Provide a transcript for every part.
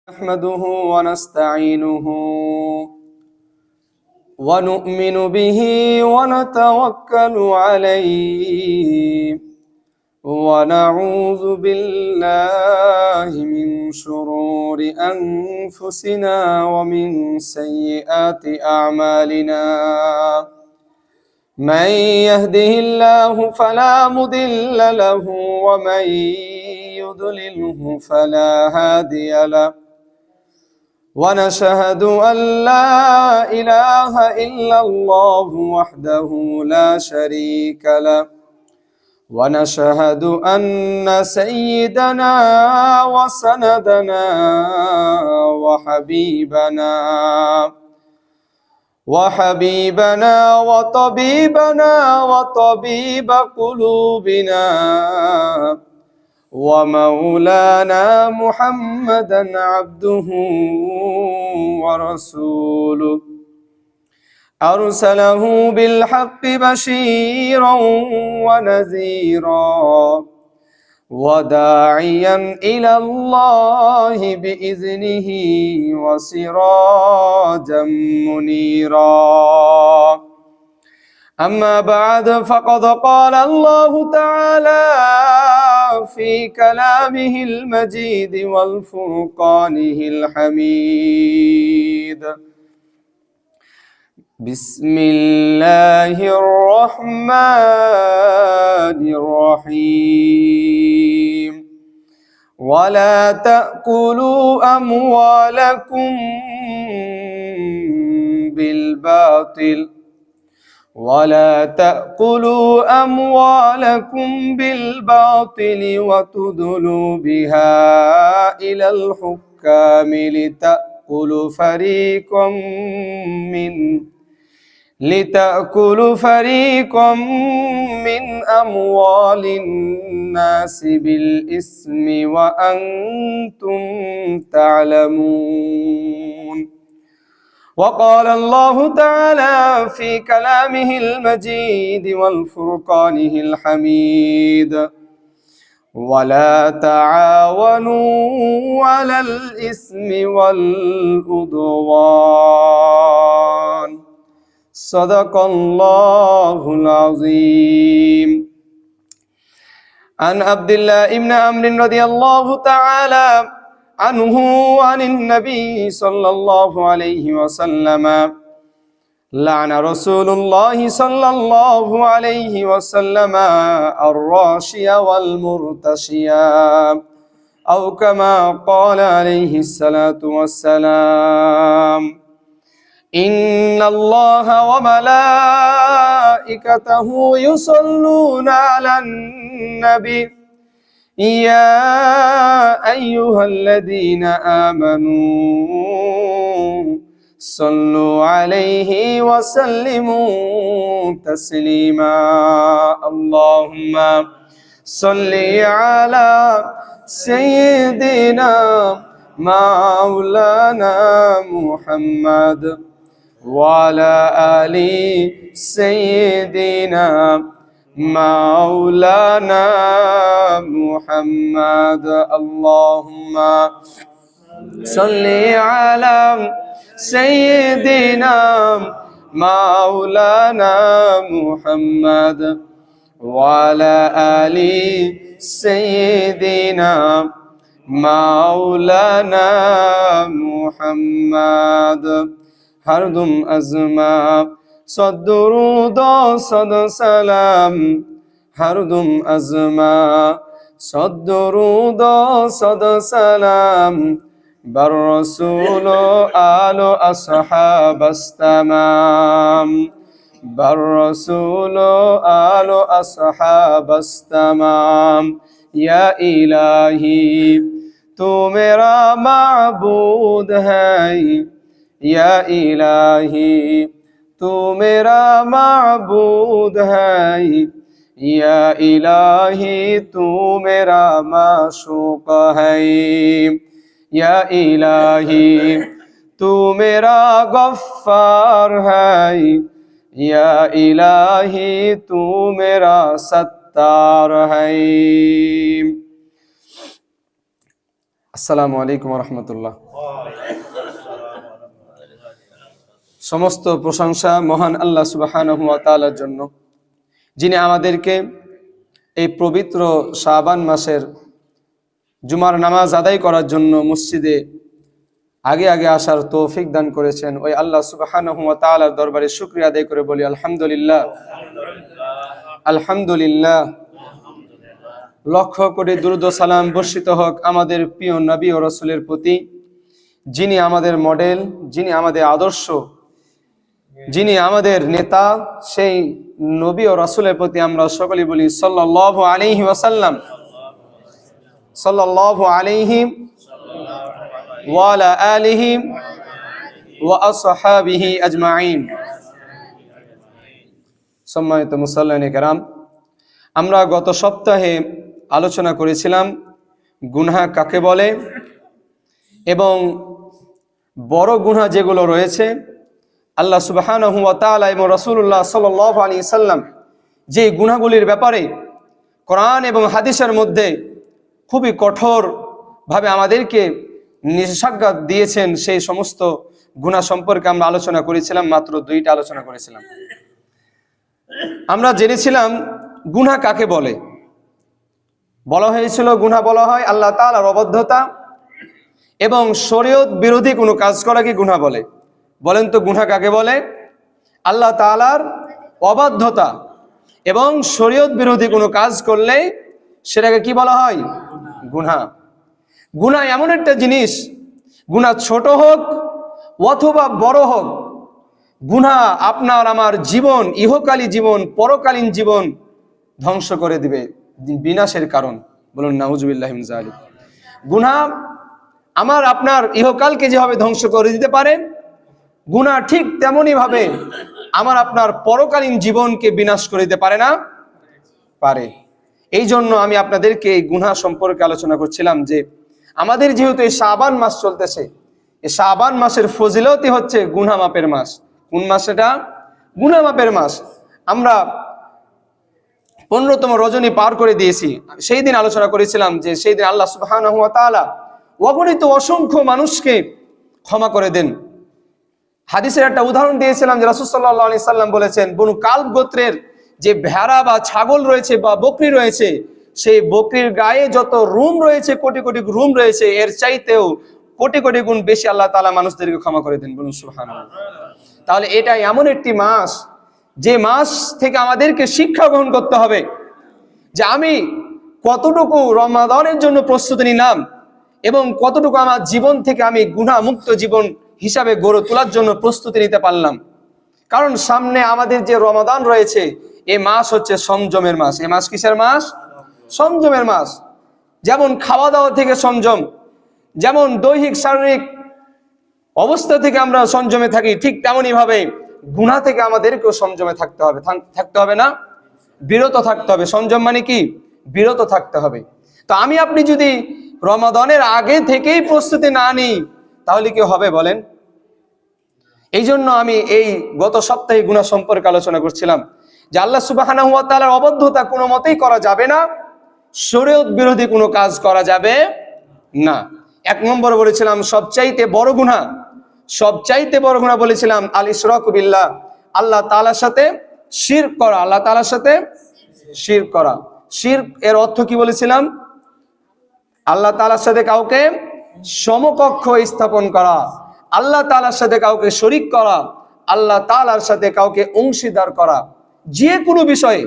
نحمده ونستعينه ونؤمن به ونتوكل عليه ونعوذ بالله من شرور أنفسنا ومن سيئات أعمالنا. من يهده الله فلا مضل له ومن يضلله فلا هادي له، ونشهد أن لا إله إلا الله وحده لا شريك له، ونشهد أن سيدنا وسندنا وحبيبنا وطبيبنا وطبيب قلوبنا ومولانا محمدا عبده ورسوله، أرسله بالحق بشيرا ونذيرا وداعيا إلى الله بإذنه وسراجا منيرا. أما بعد، فقد قال الله تعالى في كلامه المجيد والفرقانه الحميد: بسم الله الرحمن الرحيم. ولا تأكلوا أموالكم بالباطل وتدلوا بها إلى الحكام لتأكلوا فريقا من أموال الناس بالإثم وأنتم تعلمون. وقال الله تعالى في كلامه المجيد والفرقانه الحميد: ولا تعاونوا على الإثم والعدوان. صدق الله العظيم. عن عبد الله بن عمرو رضي الله تعالى عنه عن النبي صلى الله عليه وسلم: لعن رسول الله صلى الله عليه وسلم الراشي والمرتشي، أو كما قال عليه الصلاة والسلام: إن الله وملائكته يصلون على النبي يا أيها الذين آمنوا صلوا عليه وسلموا تسليما. اللهم صل على سيدنا مولانا محمد وعلى آل سيدنا مولانا محمد. اللهم صل على سيدنا مولانا محمد وعلى آل سيدنا مولانا محمد. هر دم ازما صد درود و صد سلام، هر دم ازما صد درود و صد سلام بر رسول و آل و اصحاب استمام، بر رسول و آل و اصحاب استمام. یا الہی تو میرا معبود ہے، یا الہی تو میرا معبود ہے، یا الہی تو میرا معشوق ہے، یا الہی تو میرا غفار ہے، یا الہی تو میرا ستار ہے۔ আসসালামু আলাইকুম রহমতুল্লাহ। সমস্ত প্রশংসা মহান আল্লাহ সুবহানাহু ওয়া তাআলার জন্য, যিনি আমাদেরকে এই পবিত্র শাবান মাসের জুমার নামাজ আদায় করার জন্য মসজিদে আগে আগে আসার তৌফিক দান করেছেন। ওই আল্লাহ সুবহানাহু ওয়া তাআলার দরবারে শুকরিয়া আদায় করে বলি আলহামদুলিল্লাহ, আলহামদুলিল্লাহ। লক্ষ কোটি দুরূদ ও সালাম বর্ষিত হোক আমাদের প্রিয় নবী ও রাসূলের প্রতি, যিনি আমাদের মডেল, যিনি আমাদের আদর্শ, যিনি আমাদের নেতা। সেই নবী ও রাসূলের প্রতি আমরা সকলেই বলি সাল্লাল্লাহু আলাইহি ওয়াসাল্লাম, সাল্লাল্লাহু আলাইহি ওয়া আলা আলিহি ওয়া আসহাবিহি আজমাইন। সম্মানিত মুসল্লিয়ানে কেরাম, আমরা গত সপ্তাহে আলোচনা করেছিলাম গুনাহ কাকে বলে এবং বড় গুনাহ যেগুলো রয়েছে আল্লাহ সুবহানাহু ওয়া তাআলা এবং রাসূলুল্লাহ সাল্লাল্লাহু আলাইহি সাল্লাম যে গুনাহগুলির ব্যাপারে কোরআন এবং হাদিসের মধ্যে খুবই কঠোরভাবে আমাদেরকে নিষেধাজ্ঞা দিয়েছেন, সেই সমস্ত গুনাহ সম্পর্কে আমরা আলোচনা করেছিলাম। মাত্র 2টা আলোচনা করেছিলাম। আমরা জেনেছিলাম গুনাহ কাকে বলে। বলা হয়েছিল গুনাহ বলা হয় আল্লাহ তাআলার অবাধ্যতা এবং শরীয়ত বিরোধী কোনো কাজ করাকে গুনাহ বলে। বলেন তো গুনাহ কাকে বলে? আল্লাহ তাআলার অবাধ্যতা এবং শরীয়ত বিরোধী কোনো কাজ করলে সেটাকে কি বলা হয়? গুনাহ। গুনাহ এমন একটা জিনিস, গুনাহ ছোট হোক অথবা বড় হোক, গুনাহ আপনার আমার জীবন, ইহকালী জীবন, পরকালীন জীবন ধ্বংস করে দিবে, বিনাশের কারণ। বলুন নাউজুবিল্লাহি মিন যালিক। গুনাহ আমার আপনার ইহকালকে যেভাবে ধ্বংস করে দিতে পারে, গুনাহ ঠিক তেমনই ভাবে আমার আপনার পরকালীন জীবনকে বিনাশ করে দিতে পারে না? পারে। এই জন্য আমি আপনাদেরকে এই গুনাহ সম্পর্কে আলোচনা করছিলাম যে আমাদের যেহেতু এই শাবান মাস চলতেছে, এই শাবান মাসের ফজিলতই হচ্ছে গুনাহ মাপের মাস। কোন মাস এটা? গুনাহ মাপের মাস। আমরা 15তম রজনী পার করে দিয়েছি। সেই দিন আলোচনা করেছিলাম যে সেই দিন আল্লাহ সুবহানাহু ওয়া তাআলা অগণিত অসংখ্য মানুষকে ক্ষমা করে দেন। হাদিসের একটা উদাহরণ দিয়েছিলাম যে রাসূল সাল্লাল্লাহু আলাইহি সাল্লাম বলেছেন, বনু কালব গোত্রের যে ভেড়া বা ছাগল রয়েছে বা বকরি রয়েছে, সেই বকরির গায়ে যত রুম রয়েছে, কোটি কোটি রুম রয়েছে, এর চাইতেও কোটি কোটি গুণ বেশি আল্লাহ তাআলা মানুষদেরকে ক্ষমা করে দেন। বলুন সুবহানাল্লাহ। তাহলে এটা এমন একটি মাস, যে মাস থেকে আমাদেরকে শিক্ষা গ্রহণ করতে হবে যে আমি কতটুকু রমাদানের জন্য প্রস্তুতি নিলাম এবং কতটুকু আমার জীবন থেকে আমি গুনাহ মুক্ত জীবন হিসাবে গড়ে তোলার জন্য প্রস্তুতি নিতে পারলাম। কারণ সামনে আমাদের যে রমাদান রয়েছে, এই মাস হচ্ছে সংযমের মাস। এই মাস কিসের মাস? সংযমের মাস। যেমন খাওয়া দাওয়া থেকে সংযম, যেমন দৈহিক শারীরিক অবস্থা থেকে আমরা সংযমে থাকি, ঠিক তেমনই ভাবে গুনাহ থেকে আমাদেরকেও সংযমে থাকতে হবে। থাকতে হবে না? বিরত থাকতে হবে। সংযম মানে কি? বিরত থাকতে হবে। তো আমি আপনি যদি রমাদানের আগে থেকেই প্রস্তুতি না নিই তাহলে কি হবে বলেন? এই জন্য আমি এই গত সপ্তাহে গুনাহ সম্পর্কে আলোচনা করছিলাম যে আল্লাহ সুবহানাহু ওয়া তাআলার অবাধ্যতা কোনো মতেই করা যাবে না, শরীয়ত বিরোধী কোনো কাজ করা যাবে না। 1 নম্বর বলেছিলাম সবচাইতে বড় গুনাহ, সবচাইতে বড় গুনাহ বলেছিলাম আল ইশরাকু বিল্লাহ, আল্লাহ তাআলার সাথে শিরক করা। আল্লাহ তাআলার সাথে শিরক করা। শিরক এর অর্থ কি বলেছিলাম? আল্লাহ তাআলার সাথে কাউকে সমকক্ষ স্থাপন করা, আল্লাহ তাআলার সাথে কাউকে শরীক করা, আল্লাহ তাআলার সাথে কাউকে অংশীদার করা। যে কোনো বিষয়ে,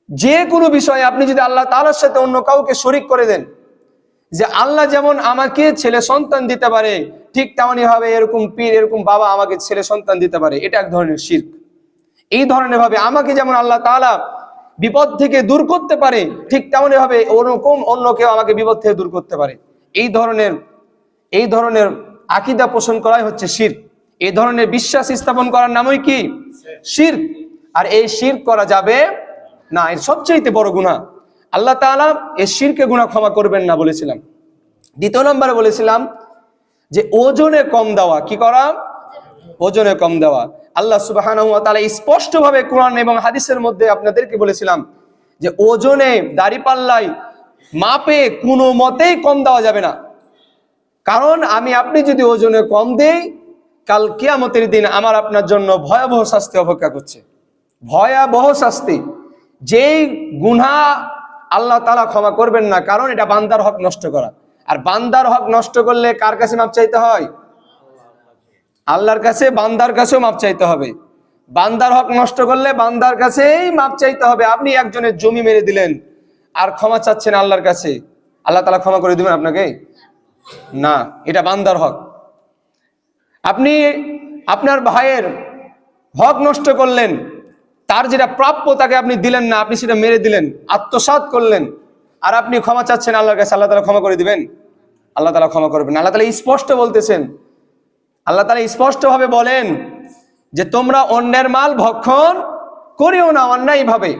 যে কোনো বিষয়ে আপনি যদি আল্লাহ তাআলার সাথে অন্য কাউকে শরীক করে দেন, যে আল্লাহ যেমন আমাকে ছেলে সন্তান দিতে পারে, ঠিক তেমনই ভাবে এরকম পীর, এরকম বাবা আমাকে ছেলে সন্তান দিতে পারে, এটা এক ধরনের শিরক। এই ধরনের ভাবে আমাকে যেমন আল্লাহ তাআলা বিপদ থেকে দূর করতে পারে, ঠিক তেমনই ভাবে ওরকম অন্য কেউ আমাকে বিপদ থেকে দূর করতে পারে। এই ধরনের আকীদা পোষণ করাই হচ্ছে শিরক। এই ধরনের বিশ্বাস স্থাপন করার নামই কি? শিরক। আর এই শিরক করা যাবে না, এর সবচেয়ে বড় গুনাহ। আল্লাহ তাআলা এই শিরকে গুনাহ ক্ষমা করবেন না বলেছিলাম। 2 নম্বরে বলেছিলাম যে ওজনে কম দেওয়া। কি করা? ওজনে কম দেওয়া। আল্লাহ সুবহানাহু ওয়া তাআলা স্পষ্টভাবে কোরআন এবং হাদিসের মধ্যে আপনাদেরকে বলেছিলাম যে ওজনে, দাড়িপাল্লায় মাপে কোনো মতেই কম দেওয়া যাবে না। কারণ আপনি যদি ওজনে কম দেই, কাল কিয়ামতের দিন আমার আপনার জন্য ভয়াবহ শাস্তি অপেক্ষা করছে, ভয়াবহ শাস্তি। যেই গুনাহ আল্লাহ তাআলা ক্ষমা করবেন না, কারণ এটা বান্দার হক নষ্ট করা। আর বান্দার হক নষ্ট করলে কার কাছে মাপ চাইতে হয়? আল্লাহর কাছে। বান্দার কাছেও মাপ চাইতে হবে। বান্দার হক নষ্ট করলে বান্দার কাছেই মাপ চাইতে হবে। আপনি একজনের জমি মেরে দিলেন আর ক্ষমা চাচ্ছেন আল্লাহর কাছে, আল্লাহ তাআলা ক্ষমা করে দিবেন আপনাকে? না, এটা বান্দার হক। আপনি আপনার ভাইয়ের হক নষ্ট করলেন, তার যেটা প্রাপ্য তাকে আপনি দিলেন না, আপনি সেটা মেরে দিলেন, আত্মসাৎ করলেন, আর আপনি ক্ষমা চাচ্ছেন আল্লাহর কাছে, আল্লাহ তাআলা ক্ষমা করে দিবেন? আল্লাহ তাআলা ক্ষমা করবেন না। আল্লাহ তাআলা স্পষ্ট বলতেছেন, আল্লাহ তাআলা স্পষ্টভাবে বলেন যে তোমরা অন্যের মাল ভক্ষণ করিও না অন্যায়ভাবে।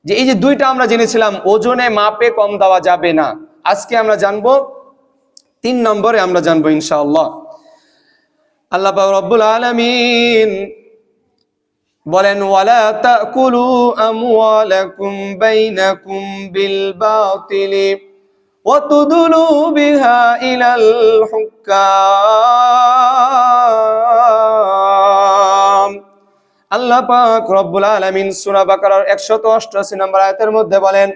যে এই যে দুইটা আমরা জেনেছিলাম, ওজনে মাপে কম দেওয়া যাবে না। আজকে আমরা জানবো 3 নম্বরে আমরা জানবো ইনশাআল্লাহ। আল্লাহ পাক রব্বুল আলামিন বলেন, ওয়ালা তাকুলু আমওয়ালাকুম বাইনাকুম বিল বাতিলি ওয়া তুদলু বিহা ইলাল হুকাম। আল্লাহ পাক রব্বুল আলামিন সূরা বাকারার 188 নম্বর আয়াতের মধ্যে বলেন,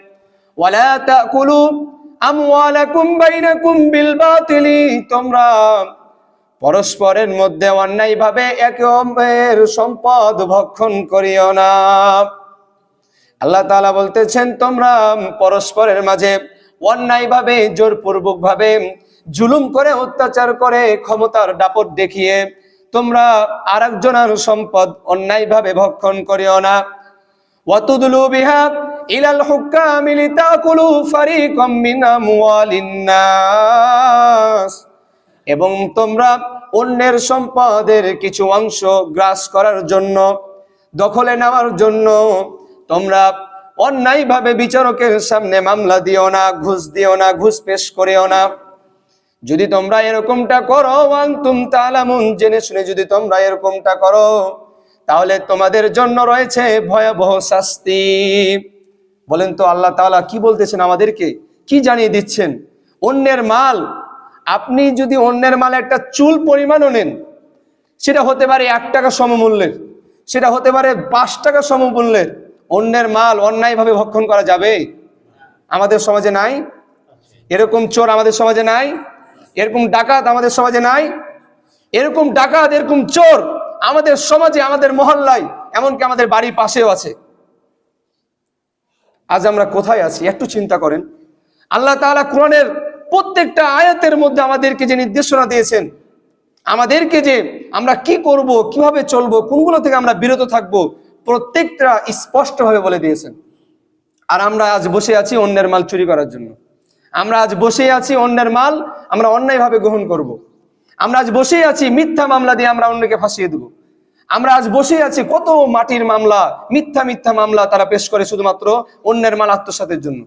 ওয়ালা তাকুলু আমওয়ালাকুম বাইনাকুম বিল বাতিলি, তোমরা পরস্পরের মধ্যে অন্যায়ভাবে একে অপরের সম্পদ ভক্ষণ করিও না। আল্লাহ তাআলা বলতেছেন, তোমরা পরস্পরের মাঝে অন্যায়ভাবে, জোরপূর্বক ভাবে, জুলুম করে, অত্যাচার করে, ক্ষমতার দাপট দেখিয়ে তোমরা আরেকজনের সম্পদ অন্যায়ভাবে ভক্ষণ করিও না। ওয়াতুদলু বিহা ইলাল হুকামি লিতাকুলু ফারিকাম মিন আমওয়ালিন নাস, এবং তোমরা অন্যের সম্পদের কিছু অংশ গ্রাস করার জন্য, দখলে নেওয়ার জন্য তোমরা অন্যায়ভাবে বিচারকের সামনে মামলা দিও না, ঘুষ দিও না, ঘুষ পেশ করিও না। যদি তোমরা এরকমটা করো, ওয়ান্তুম তাআলামুন, জেনে শুনে যদি তোমরা এরকমটা করো, তাহলে তোমাদের জন্য রয়েছে ভয়াবহ শাস্তি। বলেন তো আল্লাহ তাআলা কি বলতেছেন আমাদেরকে, কি জানিয়ে দিচ্ছেন? অন্যের মাল, আপনি যদি অন্যের মাল একটা চুল পরিমাণও নেন, সেটা হতে পারে 1 টাকা সমমূল্যের, সেটা হতে পারে 5 টাকা সমমূল্যের, অন্যের মাল অন্যায়ভাবে ভক্ষণ করা যাবে? আমাদের সমাজে নাই এরকম চোর? আমাদের সমাজে নাই এরকম ডাকাত? আমাদের সমাজে নাই এরকম ডাকাত, এরকম চোর? আমাদের সমাজে, আমাদের মহল্লায়, এমনকি আমাদের বাড়ির পাশেও আছে। আজ আমরা কোথায় আছি একটু চিন্তা করেন। আল্লাহ তাআলা কোরআনের প্রত্যেকটা আয়াতের মধ্যে আমাদেরকে যে নির্দেশনা দিয়েছেন, আমাদেরকে যে আমরা কি করব, কিভাবে চলবো, কোনগুলো থেকে আমরা বিরত থাকব, প্রত্যেকটা স্পষ্টভাবে বলে দিয়েছেন। আর আমরা আজ বসে আছি অন্যের মাল চুরি করার জন্য। আমরা আজ বসে আছি অন্যের মাল আমরা অন্যায়ভাবে গ্রহণ করব। আমরা আজ বসে আছি মিথ্যা মামলা দিয়ে আমরা অন্যকে ফাঁসিয়ে দেব। আমরা আজ বসে আছি কত মাটির মামলা, মিথ্যা মিথ্যা মামলা তারা পেশ করে শুধুমাত্র অন্যের মাল আত্মসাতের জন্য।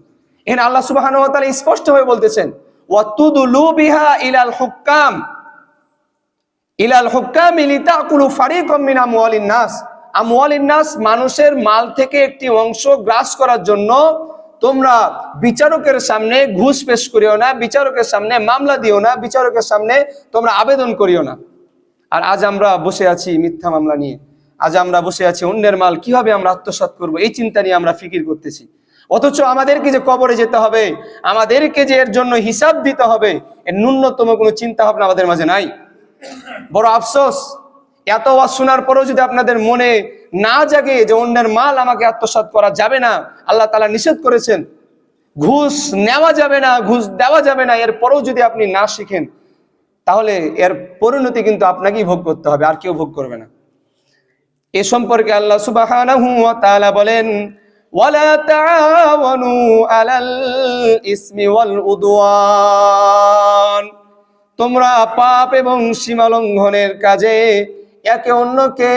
এখানে আল্লাহ সুবহানাহু ওয়া তাআলা স্পষ্টভাবে বলতেছেন, ওয়াতুদলু বিহা ইলাল হুকাম, ইলাল হুকামি লিতাকুলু ফারিকাম মিন আমওয়ালিন নাস। আমওয়ালিন নাস, মানুষের মাল থেকে একটি অংশ গ্রাস করার জন্য তোমরা বিচারকের সামনে ঘুষ পেশ করিও না, বিচারকের সামনে মামলা দিও না, বিচারকের সামনে তোমরা আবেদন করিও না। আর আজ আমরা বসে আছি মিথ্যা মামলা নিয়ে, আজ আমরা বসে আছি অন্যের মাল কিভাবে আমরা আত্মসাৎ করব, এই চিন্তা নিয়ে আমরা ফিকির করতেছি। অথচ আমাদেরকে যে কবরে যেতে হবে, আমাদেরকে যে এর জন্য হিসাব দিতে হবে, এর ন্যূনতম কোনো চিন্তা ভাবনা আমাদের মাঝে নাই। বড় আফসোস, এত ওয়াজ শোনার পরেও যদি আপনাদের মনে না জাগে যে অন্যের মাল আমাকে আত্মসাৎ করা যাবে না, আল্লাহ তাআলা নিষেধ করেছেন, ঘুষ নেওয়া যাবে না, ঘুষ দেওয়া যাবে না, এরপরেও যদি আপনি না শিখেন, তাহলে এর পরিণতি কিন্তু আপনাকেই ভোগ করতে হবে, আর কেউ ভোগ করবে না। এ সম্পর্কে আল্লাহ সুবহানাহু ওয়া তাআলা বলেন, ওয়ালা তাআওয়ানু আলাল ইসমি ওয়াল উদওয়ান, তোমরা পাপ এবং সীমা লঙ্ঘনের কাজে একে অন্যকে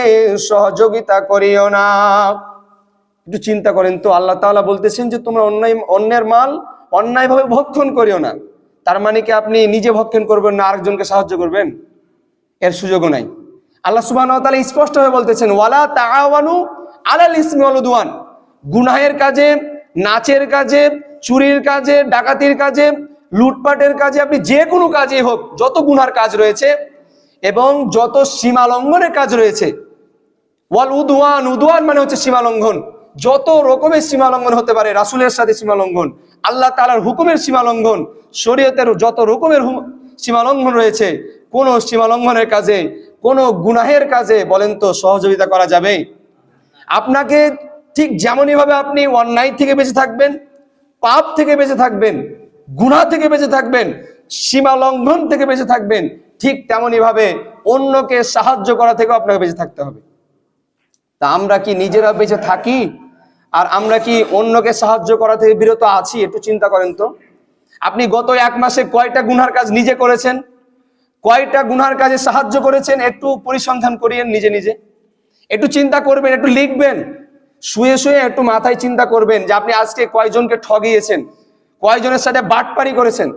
সহযোগিতা করিও না। একটু চিন্তা করেন তো, আল্লাহ তাআলা বলতেছেন যে তোমরা অন্যের মাল অন্যায়ভাবে ভক্ষণ করিও না। তার মানে কি আপনি নিজে ভক্ষণ করবেন না, আরেকজনকে সাহায্য করবেন? এর সুযোগও নাই। আল্লাহ সুবহানাহু ওয়া তাআলা স্পষ্টভাবে বলতেছেন, ওয়ালা তাআওয়ানু আলাল ইসমি ওয়াল উদওয়ান, গুনাহের কাজে, নাচের কাজে, চুরির কাজে, ডাকাতির কাজে, লুটপাটের কাজে, আপনি যে কোনো কাজেই হোক, যত গুনার কাজ রয়েছে এবং যত সীমা লঙ্ঘনের কাজ রয়েছে, ওয়াল উদওয়ান, উদওয়ান মানে হচ্ছে সীমা লঙ্ঘন, যত রকমের সীমা লঙ্ঘন হতে পারে, রাসূলের সাথে সীমা লঙ্ঘন, আল্লাহ তাআলার হুকুমের সীমা লঙ্ঘন, শরীয়তের যত রকমের সীমা লঙ্ঘন রয়েছে, কোন সীমা লঙ্ঘনের কাজে, কোন গুনাহের কাজে বলেন তো সহযোগিতা করা যাবে? আপনাকে ঠিক যেমনই ভাবে আপনি অন্যায় থেকে বেঁচে থাকবেন, পাপ থেকে বেঁচে থাকবেন, গুনাহ থেকে বেঁচে থাকবেন, সীমা লঙ্ঘন থেকে বেঁচে থাকবেন, ঠিক তেমনই ভাবে অন্যকে সাহায্য করা থেকেও আপনাকে বেঁচে থাকতে হবে। তা আমরা কি নিজেরা বেঁচে থাকি আর আমরা কি অন্যকে সাহায্য করা থেকে বিরত আছি? একটু চিন্তা করেন তো। আপনি গত 1 মাসে কয়টা গুনার কাজ নিজে করেছেন, কয়টা গুনার কাজে সাহায্য করেছেন? একটু পরিসংখ্যান করিয়েন নিজে নিজে, একটু চিন্তা করবেন, একটু লিখবেন, শুয়ে শুয়ে একটু মাথায় চিন্তা করবেন যে আপনি আজকে কয়জনকে ঠগিয়েছেন, কয়জনের সাথে বাটপারি করেছেন,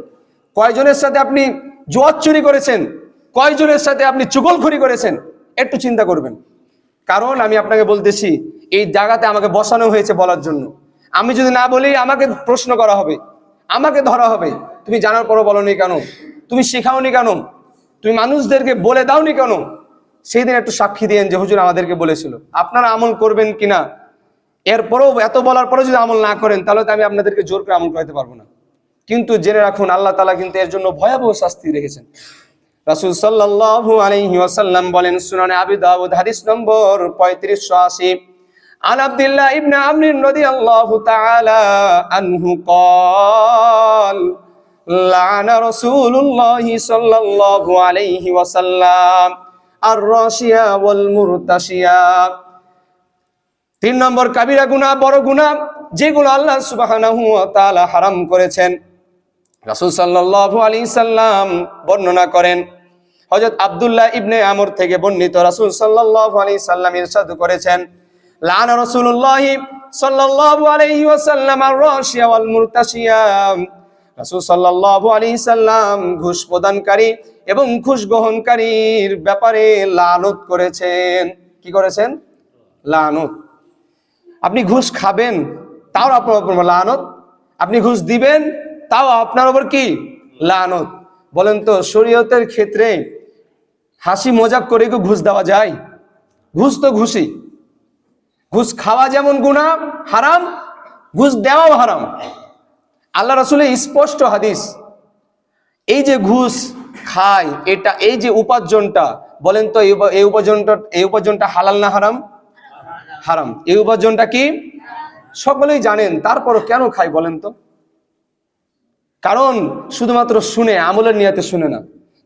কয়জনের সাথে আপনি জুয়া চুরি করেছেন, কয়জনের সাথে আপনি চুগলখড়ি করেছেন। একটু চিন্তা করবেন। কারণ আমি আপনাকে বলতেছি, এই জায়গাতে আমাকে বসানো হয়েছে বলার জন্য। আমি যদি না বলি আমাকে প্রশ্ন করা হবে, আমাকে ধরা হবে। তুমি জানার পরও বলনি কেন? তুমি শেখাওনি কেন? তুমি মানুষদেরকে বলে দাওনি কেন? সেই দিন একটু সাক্ষী দিয়েন যে হুজুর আমাদেরকে বলেছিল। আপনারা আমল করবেন কিনা, এরপরও এত বলার পরেও যদি আমল না করেন, তাহলে তো আমি আপনাদেরকে জোর করে আমল করাতে পারবো না। কিন্তু জেনে রাখুন, আল্লাহ তাআলা কিন্তু এর জন্য ভয়াবহ শাস্তি রেখেছেন। রাসূল সাল্লাল্লাহু আলাইহি ওয়াসাল্লাম বলেন, সুনানে আবি দাউদ হাদিস নম্বর 3580, আন আব্দুল্লাহ ইবনে আমর রাদিয়াল্লাহু তাআলা আনহু قال লানা রাসূলুল্লাহি সাল্লাল্লাহু আলাইহি ওয়াসাল্লাম আর-রাশিয়া ওয়াল মুরতাশিয়া। 3 নম্বর কাবিরা গুনাহ, বড় গুনাহ, যেগুলো আল্লাহ সুবহানাহু ওয়া তাআলা হারাম করেছেন। রাসূল সাল্লাল্লাহু আলাইহি সাল্লাম বর্ণনা করেন, হযরত আব্দুল্লাহ ইবনে আমর থেকে বর্ণিত, রাসূল সাল্লাল্লাহু আলাইহি সাল্লাম ইরশাদ করেছেন, লানা রাসূলুল্লাহ সাল্লাল্লাহু আলাইহি ওয়াসাল্লাম আর-রাশিয়া ওয়াল মুরতাশিয়া। রাসূল সাল্লাল্লাহু আলাইহি সাল্লাম ঘুষ প্রদানকারী এবং ঘুষ গ্রহণকারীর ব্যাপারে লানত করেছেন। কি করেছেন? লানত। আপনি ঘুষ খাবেন তাও আপনার উপর লানত, আপনি ঘুষ দিবেন তাও আপনার উপর কি? লানত। বলেন তো শরীয়তের ক্ষেত্রে হাসি মজাক করে কি ঘুষ দেওয়া যায়? ঘুষ তো ঘুষই। ঘুষ খাওয়া যেমন গুনাহ হারাম, ঘুষ দেওয়াও হারাম। আল্লাহ রাসূলের স্পষ্ট হাদিস। এই যে ঘুষ খায়, এটা এই যে উপার্জনটা, বলেন তো এই উপার্জনটা হালাল না হারাম? হারাম। এই উপার্জনটা কি সকলেই জানেন, তারপরও কেন খায় বলেন তো? কারণ শুধুমাত্র শুনে, আমলের নিয়তে শুনে না,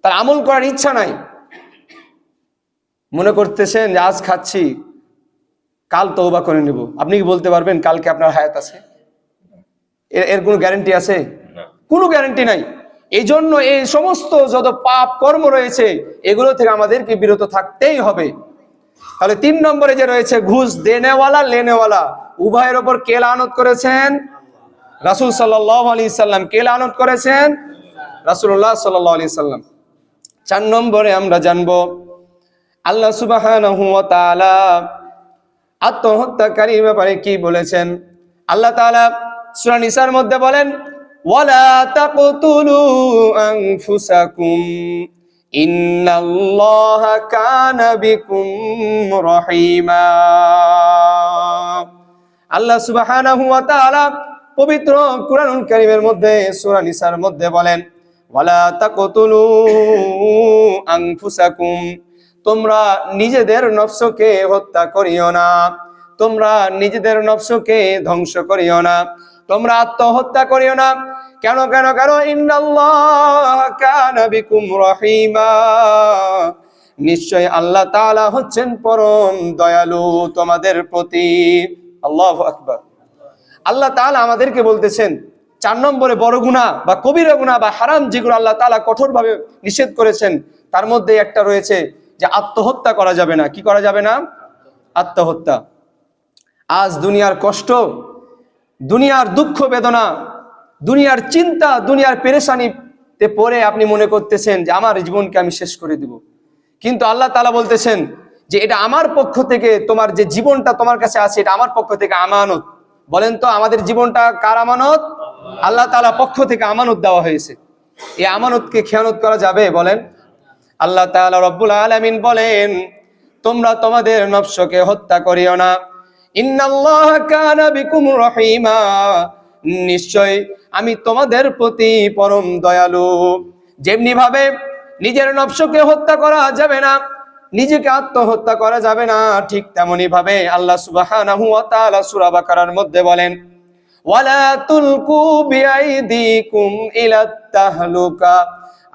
তার আমল করার ইচ্ছা নাই। মনে করতেছেন যে আজ খাচ্ছি, কাল তওবা করে নেব। আপনি কি বলতে পারবেন কালকে আপনার হায়াত আছে? এর কোনো গ্যারান্টি আছে? কোনো গ্যারান্টি নাই। এই জন্য এই সমস্ত যত পাপ কর্ম রয়েছে, এগুলো থেকে আমাদেরকে বিরত থাকতেই হবে। তাহলে 3 নম্বরে যে রয়েছে ঘুষ দেনেওয়ালা লেনেওয়ালা, উভয়ের ওপর কে লানত করেছেন? রাসূল সাল্লাল্লাহু আলাইহি সাল্লাম। কে লানত করেছেন? রাসূলুল্লাহ সাল্লাল্লাহু আলাইহি সাল্লাম। 4 নম্বরে আমরা জানবো আল্লাহ সুবহানাহু ওয়া তাআলা আত্মহত্যাকারীর ব্যাপারে কি বলেছেন। আল্লাহ তাআলা সূরা নিসার মধ্যে বলেন, ওয়ালা তাকতুলু আনফুসাকুম ইন্নাল্লাহা কানা বিকুম রহিমা। আল্লাহ সুবহানাহু ওয়া তাআলা পবিত্র কুরআনুল কারীমের মধ্যে সূরা নিসার মধ্যে বলেন, ওয়ালা তাকতুলু আনফুসাকুম, তোমরা নিজেদের নফসকে হত্যা করিও না, তোমরা নিজেদের নফসকে ধ্বংস করিও না, তোমরা আত্মহত্যা করিও না। কেন কেন কেন? ইন্নাল্লাহা কানা বিকুম রহিমা, নিশ্চয় আল্লাহ তাআলা হচ্ছেন পরম দয়ালু তোমাদের প্রতি। আল্লাহু আকবার। আল্লাহ তাআলা আমাদেরকে বলতেছেন 4 নম্বরে বড় গুনাহ বা কবিরা গুনাহ বা হারাম যেগুলো আল্লাহ তাআলা কঠোরভাবে নিষেধ করেছেন, তার মধ্যে একটা রয়েছে যে আত্মহত্যা করা যাবে না। কি করা যাবে না? আত্মহত্যা। আজ দুনিয়ার কষ্ট, দুনিয়ার দুঃখ বেদনা, দুনিয়ার চিন্তা, দুনিয়ার পেরেশানিতে পড়ে আপনি মনে করতেছেন যে আমার জীবনকে আমি শেষ করে দিব। কিন্তু আল্লাহ তাআলা বলতেছেন যে এটা আমার পক্ষ থেকে, তোমার যে জীবনটা তোমার কাছে আছে এটা আমার পক্ষ থেকে আমানত। বলেন তো আমাদের জীবনটা কার আমানত? আল্লাহ তাআলা পক্ষ থেকে আমানত দেওয়া হয়েছে। এই আমানতকে খেয়ানত করা যাবে বলেন? আল্লাহ তাআলা রব্বুল আলামিন বলেন, তোমরা তোমাদের নফসকে হত্যা করিও না। ইন্নাল্লাহা কানা বিকুম রহিমা, নিশ্চয় আমি তোমাদের প্রতি পরম দয়ালু। যেমনি ভাবে নিজের নফসকে হত্যা করা যাবে না, নিজেকে আত্মহত্যা করা যাবে না, ঠিক তেমনি ভাবে আল্লাহ সুবহানাহু ওয়া তাআলা সূরা বাকারার মধ্যে বলেন, ওয়ালা তুলকু বিআইদিকুম ইলাত তাহলুকা।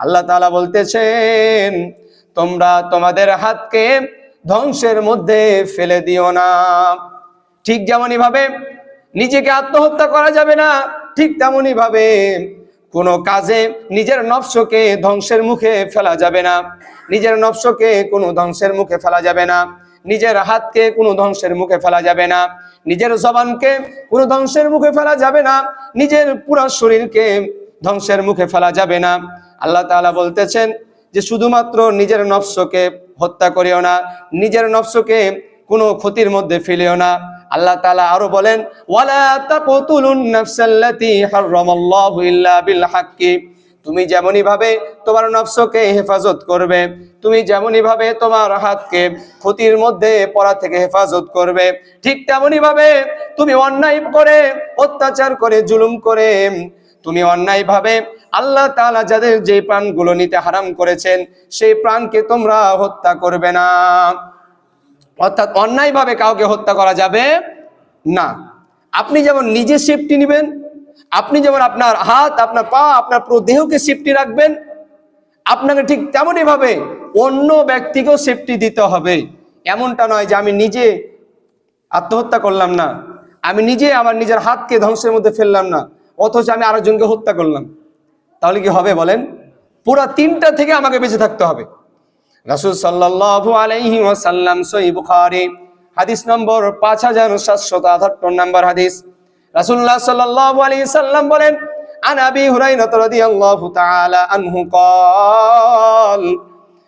আল্লাহ তাআলা বলতেছেন, তোমরা তোমাদের হাতকে ধ্বংসের মধ্যে ফেলে দিও না। ঠিক যেমনই ভাবে নিজেকে আত্মহত্যা করা যাবে না, ঠিক তেমনই ভাবে কোনো কাজে নিজের নফসকে ধ্বংসের মুখে ফেলা যাবে না। নিজের নফসকে কোনো ধ্বংসের মুখে ফেলা যাবে না, নিজের হাতকে কোনো ধ্বংসের মুখে ফেলা যাবে না, নিজের জবানকে কোনো ধ্বংসের মুখে ফেলা যাবে না, নিজের পুরো শরীরকে ধ্বংসের মুখে ফেলা যাবে না। আল্লাহ তাআলা বলতেছেন যে শুধুমাত্র নিজের নফসকে হত্যা করিও না, নিজের নফসকে কোনো ক্ষতির মধ্যে ফেলিও না। আল্লাহ তাআলা আরো বলেন, ওয়ালা তাকতুলুন নাফসাল্লাতী হারামাল্লাহু ইল্লা বিল হাক্কি। তুমি যেমনই ভাবে তোমার নফসকে হেফাজত করবে, তুমি যেমনই ভাবে তোমার হাতকে ক্ষতির মধ্যে পড়া থেকে হেফাজত করবে, ঠিক তেমনই ভাবে তুমি অন্যায় করে, অত্যাচার করে, জুলুম করে, তুমি অন্যায় ভাবে আল্লাহ তাআলা যাদের যে প্রাণগুলো নিতে হারাম করেছেন সেই প্রাণকে তোমরা হত্যা করবে না। অর্থাৎ অন্যায় ভাবে কাউকে হত্যা করা যাবে না। আপনি যেমন নিজে সেফটি নেবেন, আপনি যেমন আপনার হাত, আপনার পা, আপনার পুরো দেহকে সেফটি রাখবেন, আপনাকে ঠিক তেমনই ভাবে অন্য ব্যক্তিকেও সেফটি দিতে হবে। এমনটা নয় যে আমি নিজে আত্মহত্যা করলাম না, আমি নিজে আমার নিজের হাতকে ধ্বংসের মধ্যে ফেললাম না, অথচ আমি আরেকজনকে হত্যা করলাম, তাহলে কি হবে বলেন? পুরো তিনটা থেকে আমাকে বেঁচে থাকতে হবে। রাসূল সাল্লাল্লাহু আলাইহি ওয়াসাল্লাম, সহিহ বুখারী হাদিস নম্বর 5778 নম্বর হাদিস, রাসূলুল্লাহ সাল্লাল্লাহু আলাইহি সাল্লাম বলেন, আন আবি হুরায়রা রাদিয়াল্লাহু তাআলা আনহু قال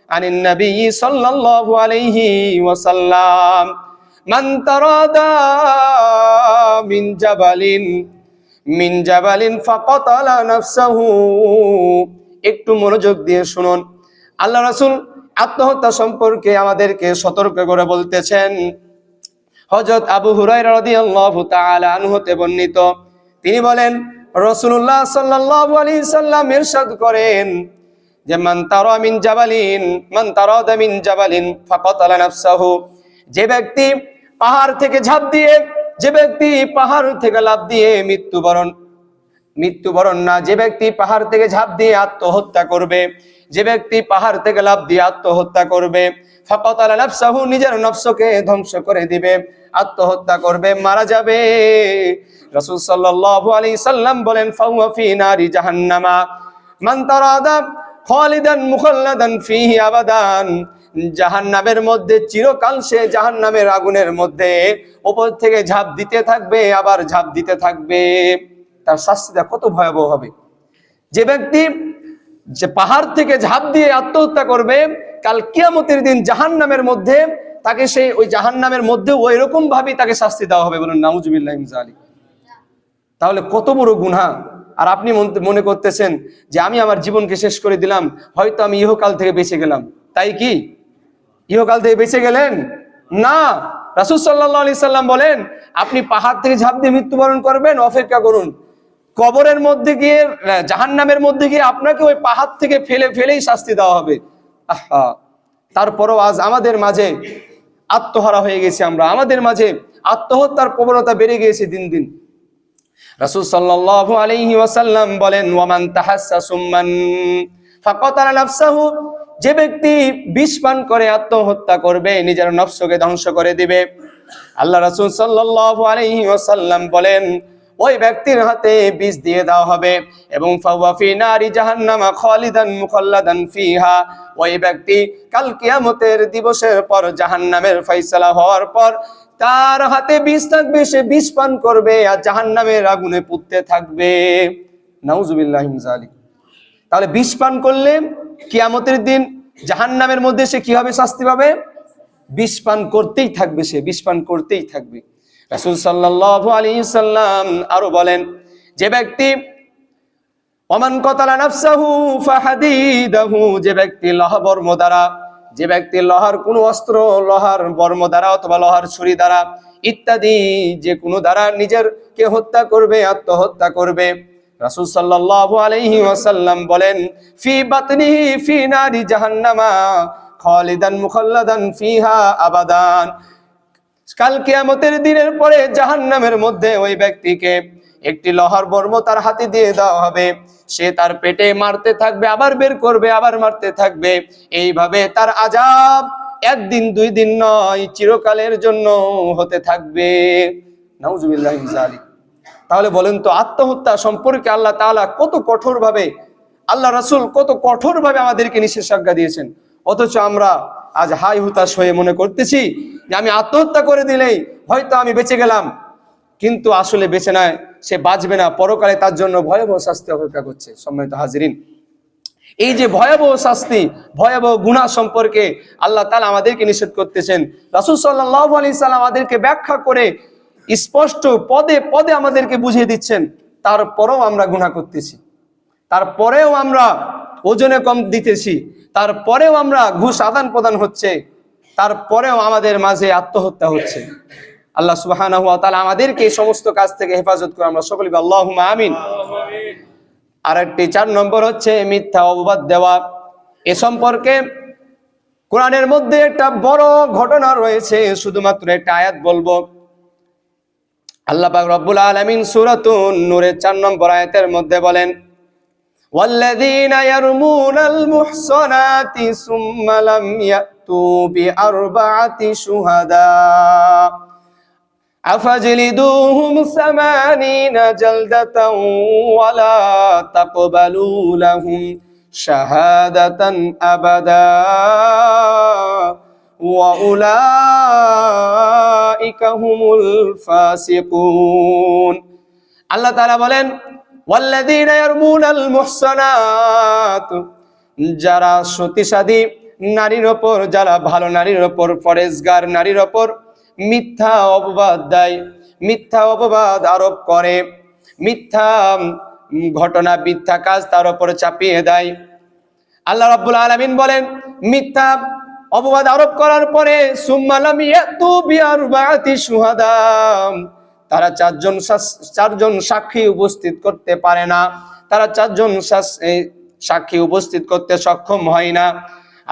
আনিন নবী সাল্লাল্লাহু আলাইহি ওয়াসাল্লাম, মান তারাদা মিন জাবালিন ফাকাতালা নাফসাহু। একটু মনোযোগ দিয়ে শুনুন, আল্লাহ রাসূল আত্মহত্যা সম্পর্কে আমাদেরকে সতর্ক করে বলতেছেন। হযরত আবু হুরায়রা রাদিয়াল্লাহু তাআলা আনহু হতে বর্ণিত, তিনি বলেন, রাসূলুল্লাহ সাল্লাল্লাহু আলাইহি সাল্লাম ইরশাদ করেন যে মান তারাদা মিন জাবালিন ফাকাতালা নাফসাহু। যে ব্যক্তি পাহাড় থেকে ঝাঁপ দিয়ে, যে ব্যক্তি পাহাড় থেকে লাফ দিয়ে মৃত্যুবরণ না, যে ব্যক্তি পাহাড় থেকে ঝাঁপ দিয়ে আত্মহত্যা করবে, যে ব্যক্তি পাহাড় থেকে লাফ দিয়ে আত্মহত্যা করবে, ফাকাতালা নাফসাহু, নিজের নফসকে ধ্বংস করে দিবে, আত্মহত্যা করবে, মারা যাবে। রাসূল সাল্লাল্লাহু আলাইহি সাল্লাম বলেন, ফাহুয়া ফি নারি জাহান্নামা মান তারাদা খালিদান মুখাল্লাদান ফিহি আবাদান। জাহান্নামের মধ্যে চিরকাল সে জাহান্নামের আগুনের মধ্যে উপর থেকে ঝাঁপ দিতে থাকবে, আবার ঝাঁপ দিতে থাকবে। তার শাস্তিটা কত ভয়াবহ হবে! যে ব্যক্তি যে পাহাড় থেকে ঝাঁপ দিয়ে আত্মহত্যা করবে, কাল কিয়ামতের দিন জাহান্নামের মধ্যে তাকে সেই ওই জাহান্নামের মধ্যে ওই রকম ভাবে তাকে শাস্তি দেওয়া হবে। বলুন নাউজুবিল্লাহি মিন যালিক। তাহলে কত বড় গুনাহ! আর আপনি মনে করতেছেন যে আমি আমার জীবনকে শেষ করে দিলাম, হয়তো আমি ইহকাল থেকে বেঁচে গেলাম। তাই কি ইহকাল থেকে বেঁচে গেলেন? না। রাসূল সাল্লাল্লাহু আলাইহি সাল্লাম বলেন, আপনি পাহাড় থেকে ঝাঁপ দিয়ে মৃত্যুবরণ করবেন, অপেক্ষা করুন, কবরের মধ্যে গিয়ে, জাহান্নামের মধ্যে গিয়ে আপনাকে ওই পাহাড় থেকে ফেলেই শাস্তি দেওয়া হবে। আহা! তারপরও আজ আমাদের মাঝে আত্মহারা হয়ে গেছি আমরা, আমাদের মাঝে আত্মহত্যার প্রবণতা বেড়ে গিয়েছে দিন দিন। রাসূল সাল্লাল্লাহু আলাইহি ওয়াসাল্লাম বলেন, ওয়ামান তাহাসসাসুমান ফাকাতালা নাফসাহু। যে ব্যক্তি বিষ পান করে আত্মহত্যা করবে, নিজের নফসকে ধ্বংস করে দিবে, আল্লাহ রাসূল সাল্লাল্লাহু আলাইহি ওয়াসাল্লাম বলেন, ওই ব্যক্তির হাতে বিষ দিয়ে দেওয়া হবে এবং ফাওয়া ফি নারি জাহান্নামা খালিদান মুখাল্লাদান ফিহা। ওই ব্যক্তি কাল কিয়ামতের দিবসের পর, জাহান্নামের ফয়সালা হওয়ার পর তার হাতে বিষ থাকবে, সে বিষ পান করবে আর জাহান্নামের আগুনে পুড়তে থাকবে। নাউজুবিল্লাহি মিন যালিক। তাহলে বিষ পান করলে কিয়ামতের দিন জাহান্নামের মধ্যে সে কি হবে? শাস্তি পাবে। বিষ পান করতেই থাকবে, সে বিষ পান করতেই থাকবে। রাসূল সাল্লাল্লাহু আলাইহি সাল্লাম আরো বলেন, যে ব্যক্তি ওমান কতালা নাফসাহু ফাহাদিদাহু, যে ব্যক্তি লোহা বর্ম দ্বারা, যে ব্যক্তি লোহার কোনো অস্ত্র, লোহার বর্ম দ্বারা অথবা লোহার ছুরি দ্বারা ইত্যাদি যে কোনো দ্বারা নিজেরকে হত্যা করবে, আত্মহত্যা করবে, রাসূল সাল্লাল্লাহু আলাইহি ওয়াসাল্লাম বলেন ফি বাতনিহি ফি নারি জাহান্নামা খালিদান মুখাল্লাদান ফিহা আবাদান, কাল কিয়ামতের দিনের পরে জাহান্নামের মধ্যে ওই ব্যক্তিকে একটি লোহার বর্ম তার হাতে দিয়ে দেওয়া হবে, সে তার পেটে মারতে থাকবে, আবার বের করবে, আবার মারতে থাকবে, এইভাবে তার আযাব একদিন দুই দিন নয়, চিরকালের জন্য হতে থাকবে। নাউজুবিল্লাহি মিন যালিক। তাহলে বলেন তো, আত্মহত্যা সম্পর্কে আল্লাহ তাআলা কত কঠোরভাবে, আল্লাহ রাসূল কত কঠোরভাবে আমাদেরকে নিষেধাজ্ঞা দিয়েছেন, অথচ আমরা আজ হাই হুতাশ হয়ে মনে করতেছি যে আমি আত্মহত্যা করে দিলেই হয়তো আমি বেঁচে গেলাম, কিন্তু আসলে বেঁচে নয়, সে বাঁচবে না, পরকালে তার জন্য ভয়াবহ শাস্তি অপেক্ষা করছে। সম্মানিত হাজিরিন, এই যে ভয়াবহ শাস্তি, ভয়াবহ গুনাহ সম্পর্কে আল্লাহ তাআলা আমাদেরকে নিষেধ করতেছেন, রাসূল সাল্লাল্লাহু আলাইহি সাল্লাম আমাদেরকে ব্যাখ্যা করে স্পষ্ট পদে পদে আমাদেরকে বুঝিয়ে দিচ্ছেন, তারপরেও আমরা গুনাহ করতেছি, তারপরেও আমরা ওজনে কম দিতেছি, তারপরেও আমরা ঘুষ আদান প্রদান হচ্ছে, তারপরেও আমাদের মাঝে আত্মহত্যা হচ্ছে। আল্লাহ সুবহানাহু ওয়া তাআলা আমাদেরকে এই সমস্ত কাজ থেকে হেফাজত করে, আমরা সকলে আল্লাহুম্মা আমিন। আরেকটি 4 নম্বর হচ্ছে মিথ্যা অপবাদ দেওয়া। এ সম্পর্কে কোরআনের মধ্যে একটা বড় ঘটনা রয়েছে, শুধুমাত্র একটা আয়াত বলবো। আল্লাহ পাক রব্বুল আলামিন সূরাতুন নূরের 4 নম্বর আয়াতের মধ্যে বলেন, ওয়াল্লাযীনা ইয়ারমুনাল মুহসানাতি সুম্মা লাম ইয়াতু বিআরবা'াতি শুহাদা আফাজলিদুহুম 80 জালদাতান ওয়ালা তাকবালু লাহুম শাহাদাতান আবাদা ওয়া উলাইকা হুমুল ফাসিকুন। আল্লাহ তাআলা বলেন, ওয়াল্লাযীনা ইয়ারমুনাল মুহসানাত, যারা সতীসাধী নারীর ওপর, যারা ভালো নারীর ওপর, পরেজগার নারীর ওপর মিথ্যা অপবাদ দেয়, মিথ্যা অপবাদ আরোপ করে, মিথ্যা ঘটনা, মিথ্যা কাজ তার উপর চাপিয়ে দেয়। আল্লাহ রাব্বুল আলামিন বলেন, মিথ্যা অপবাদ আরোপ করার পরে সুম্মা লাম ইয়াতু বিআরবা'াতি শুহাদা, তারা চারজন সাক্ষী উপস্থিত করতে পারে না, তারা 4 জন সাক্ষী উপস্থিত করতে সক্ষম হয় না।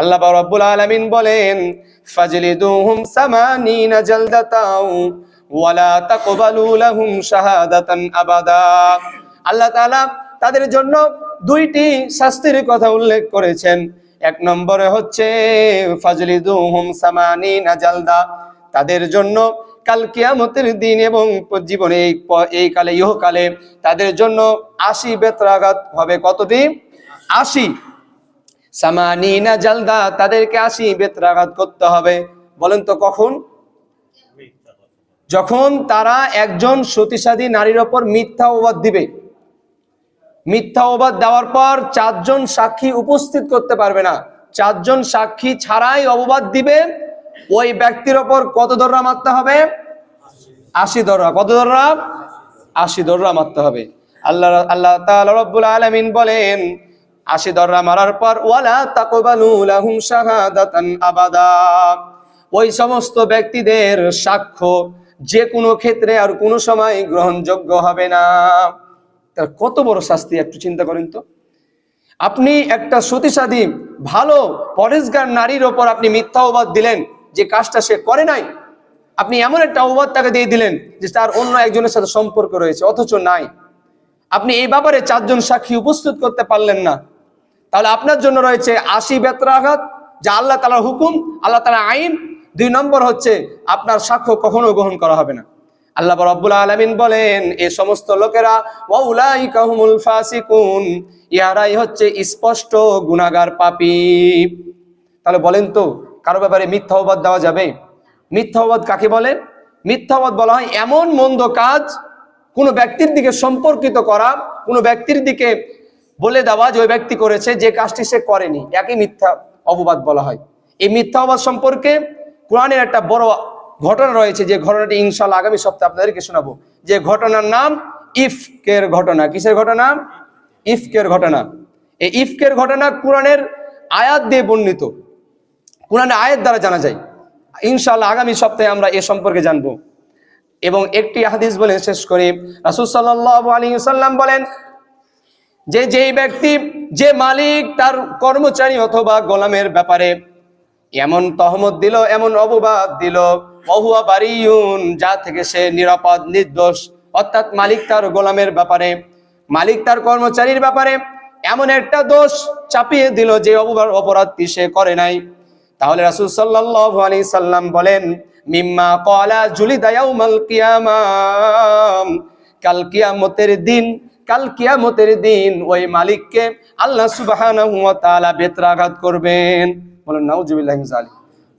আল্লাহ রাব্বুল আলামিন বলেন, ফাজলিদুহুম 80 জালদাতাও ওয়ালা তাকবালু লাহুম শাহাদাতান আবাদা। আল্লাহ তাআলা তাদের জন্য 2টি শাস্তির কথা উল্লেখ করেছেন। 1 নম্বরে হচ্ছে ফাজলিদুহুম 80 জালদা, তাদের জন্য কাল কিয়ামতের দিন এবং জীবনে এই কালে, ইহকালে তাদের জন্য 80 বেত্রাঘাত হবে। কতদিন? 80। 80 জালদা, তাদেরকে 80 বেত্রাঘাত করতে হবে। বলেন তো কখন? যখন তারা একজন সতীসাধী নারীর ওপর মিথ্যা অপবাদ দিবে। মিথ্যা অপবাদ দেওয়ার পর 4 জন সাক্ষী উপস্থিত করতে পারবে না, 4 জন সাক্ষী ছাড়াই অপবাদ দিবে, ওই ব্যক্তির ওপর কত দররা মারতে হবে? 80 দররা। কত দররা? 80 দররা মারতে হবে। আল্লাহ তাআলা রব্বুল আলামিন বলেন, 80 দররা মারার পর ওয়ালা তাকবালু লাহুম শাহাদাতান আবাদা, ওই সমস্ত ব্যক্তিদের সাক্ষ্য যে কোনো ক্ষেত্রে আর কোনো সময় গ্রহণযোগ্য হবে না। তার কত বড় শাস্তি, একটু চিন্তা করেন তো। আপনি একটা সতীসাধী ভালো পরেজগার নারীর ওপর আপনি মিথ্যা অপবাদ দিলেন, যে কাজটা সে করে নাই, আপনি এমন একটা অপবাদ তাকে দিয়ে দিলেন যে তার অন্য একজনের সাথে সম্পর্ক রয়েছে, অথচ নাই। আপনি এই ব্যাপারে 4 জন সাক্ষী উপস্থিত করতে পারলেন না, তাহলে আপনার জন্য রয়েছে 80 বেত্রাঘাত, যা আল্লাহ তাআলার হুকুম, আল্লাহ তাআলার আইন। 2 নম্বর হচ্ছে আপনার সাক্ষ্য কখনো গ্রহণ করা হবে না। আল্লাহ রাব্বুল আলামিন বলেন, এই সমস্ত লোকেরা ওয়া উলাইকা হুমুল ফাসিকুন, ইহারাই হচ্ছে স্পষ্ট গুনাহগার, পাপী। তাহলে বলেন তো, কারো ব্যাপারে মিথ্যা অপবাদ দেওয়া যাবে? মিথ্যা অপবাদ কাকে বলে? মিথ্যা অপবাদ বলা হয় এমন মন্দ কাজ, কোনো ব্যক্তির দিকে সম্পর্কিত করা, কোনো ব্যক্তির দিকে বলে দেওয়া যে ওই ব্যক্তি করেছে, যে কাজটি সে করেনি, একই মিথ্যা অপবাদ বলা হয়। এই মিথ্যা অপবাদ সম্পর্কে কোরআনের একটা বড় ঘটনা রয়েছে, যে ঘটনাটি ইনশাআল্লাহ আগামী সপ্তাহে আপনাদেরকে শোনাবো। যে ঘটনার নাম ইফকের ঘটনা। কিসের ঘটনা? ইফকের ঘটনা। এই ইফকের ঘটনা কোরআনের আয়াত দিয়ে বর্ণিত, কোরআনের আয়াত দ্বারা জানা যায়। ইনশাআল্লাহ আগামী সপ্তাহে আমরা এ সম্পর্কে জানবো। এবং একটি হাদিস বলে শেষ করি। রাসূল সাল্লাল্লাহু আলাইহি ওয়াসাল্লাম বলেন যে যেই ব্যক্তি, যে মালিক তার কর্মচারী অথবা গোলামের ব্যাপারে এমন তহমত দিল, এমন অপবাদ দিল, ওহুয়া বারিউন, যা থেকে সে নিরাপদ নির্দোষ, অর্থাৎ মালিক তার গোলামের ব্যাপারে, মালিক তার কর্মচারীর ব্যাপারে এমন একটা দোষ চাপিয়ে দিল যে অপরাধটি সে করে নাই, তাহলে রাসূল সাল্লাল্লাহু আলাইহি সাল্লাম বলেন মিম্মা ক্বালা জুলিদা ইয়াউমাল কিয়ামাম, কাল কিয়ামতের দিন ওই মালিককে আল্লাহ সুবহানাহু ওয়া তাআলা বেত্রাঘাত করবেন। বলেন নাউজুবিল্লাহি মিন যালিক।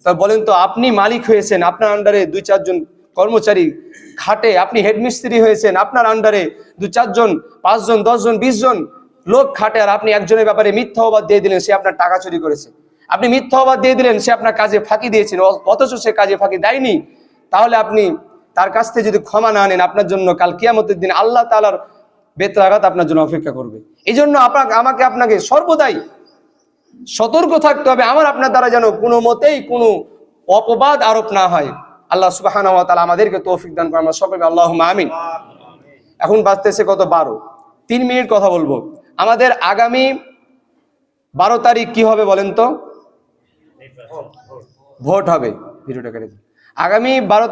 তো বলেন তো, আপনি মালিক হয়েছেন, আপনার আন্ডারে 2-4 জন কর্মচারী খাটে, আপনি হেডমিস্ত্রি হয়েছেন, আপনার আন্ডারে 2-4 জন, 5 জন, 10 জন, 20 জন লোক খাটে, আর আপনি একজনের ব্যাপারে মিথ্যা অপবাদ দিয়ে দিলেন সে আপনার টাকা চুরি করেছে, আপনি মিথ্যা অপবাদ দিয়ে দিলেন সে আপনার কাজে ফাঁকি দিয়েছেন, অথচ সে কাজে ফাঁকি দেয়নি, তাহলে আপনি তার কাছ থেকে যদি ক্ষমা না নেন, আপনার জন্য কাল কিয়ামতের দিন আল্লাহ তাআলার বেত্রাঘাত আপনার জন্য অপেক্ষা করবে। এই জন্য আপনাকে সর্বদাই সতর্ক থাকতে হবে, আমার আপনার দ্বারা যেন কোনো মতেই কোনো অপবাদ আরোপ না হয়। আল্লাহ সুবহানাহু ওয়া তাআলা আমাদেরকে তৌফিক দান করেন, আমরা সকলে আল্লাহুম্মা আমিন। এখন বাজতেছে কত? 12। 3 মিনিট কথা বলবো। আমাদের আগামী 12 তারিখ কি হবে বলেন তো? ভোট হবে। ভিডিওটা কেটে দিন। আগামী 12